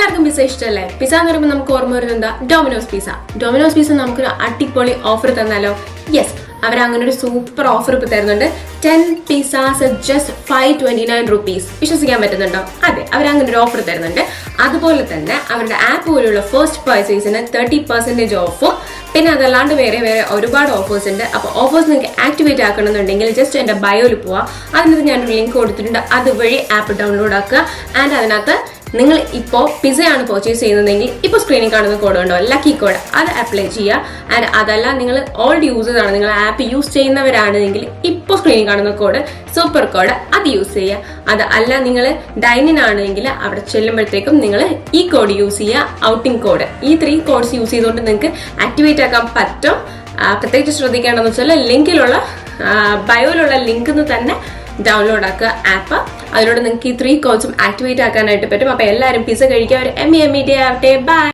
എല്ലാവർക്കും പിസ്സ ഇഷ്ടമല്ലേ? പിസ്സ എന്ന് പറയുമ്പോൾ നമുക്ക് ഓർമ്മ വരുന്നത് എന്താ? Dominoes pizza. ഡൊമിനോസ് പിസ്സ നമുക്കൊരു അടിപൊളി ഓഫർ തന്നാലോ? യെസ്, അവരങ്ങനെ ഒരു സൂപ്പർ ഓഫർ ഇപ്പോൾ തരുന്നുണ്ട്. 10 pizzas just 529 rupees. വിശ്വസിക്കാൻ പറ്റുന്നുണ്ടോ? അതെ, അവരങ്ങനെ ഒരു ഓഫർ തരുന്നുണ്ട്. അതുപോലെ തന്നെ അവരുടെ ആപ്പ് പോലുള്ള ഫസ്റ്റ് പർച്ചേസിന് 30% ഓഫും, പിന്നെ അതല്ലാണ്ട് വേറെ ഒരുപാട് ഓഫേഴ്സ് ഉണ്ട്. അപ്പോൾ ഓഫേഴ്സ് നിങ്ങൾക്ക് ആക്ടിവേറ്റ് ആക്കണമെന്നുണ്ടെങ്കിൽ ജസ്റ്റ് എൻ്റെ ബയോയിൽ പോവാം. അതിനകത്ത് ഞാനൊരു ലിങ്ക് കൊടുത്തിട്ടുണ്ട്. അതുവഴി ആപ്പ് ഡൗൺലോഡ് ആക്കുക. ആൻഡ് അതിനകത്ത് നിങ്ങൾ ഇപ്പോൾ പിസ്സയാണ് പർച്ചേസ് ചെയ്യുന്നതെങ്കിൽ ഇപ്പോൾ സ്ക്രീനിൽ കാണുന്ന കോഡ് ഉണ്ടോ, ലക്കി കോഡ്, അത് അപ്ലൈ ചെയ്യുക. ആൻഡ് അതല്ല നിങ്ങൾ ഓൾഡ് യൂസേഴ്സ് ആണ്, നിങ്ങൾ ആപ്പ് യൂസ് ചെയ്യുന്നവരാണെങ്കിൽ ഇപ്പോൾ സ്ക്രീനിൽ കാണുന്ന കോഡ്, സൂപ്പർ കോഡ്, അത് യൂസ് ചെയ്യുക. അത് അല്ല നിങ്ങൾ ഡൈനിൻ ആണെങ്കിൽ അവിടെ ചെല്ലുമ്പോഴത്തേക്കും നിങ്ങൾ ഈ കോഡ് യൂസ് ചെയ്യുക, ഔട്ടിംഗ് കോഡ്. ഈ 3 കോഡ്സ് യൂസ് ചെയ്തുകൊണ്ട് നിങ്ങൾക്ക് ആക്ടിവേറ്റ് ആക്കാൻ പറ്റും. പ്രത്യേകിച്ച് ശ്രദ്ധിക്കേണ്ടതെന്ന് വെച്ചാൽ ലിങ്കിലുള്ള ബയോയിലുള്ള ലിങ്കിൽ നിന്ന് തന്നെ ഡൗൺലോഡ് ആക്കുക ആപ്പ്. അതിലൂടെ നിങ്ങൾക്ക് ഈ 3 കോഡ്സും ആക്ടിവേറ്റ് ആക്കാനായിട്ട് പറ്റും. അപ്പോൾ എല്ലാവരും പിസ്സ കഴിക്കുക. ഒരു എമ്മി ഡേ ആവട്ടെ. ബൈ.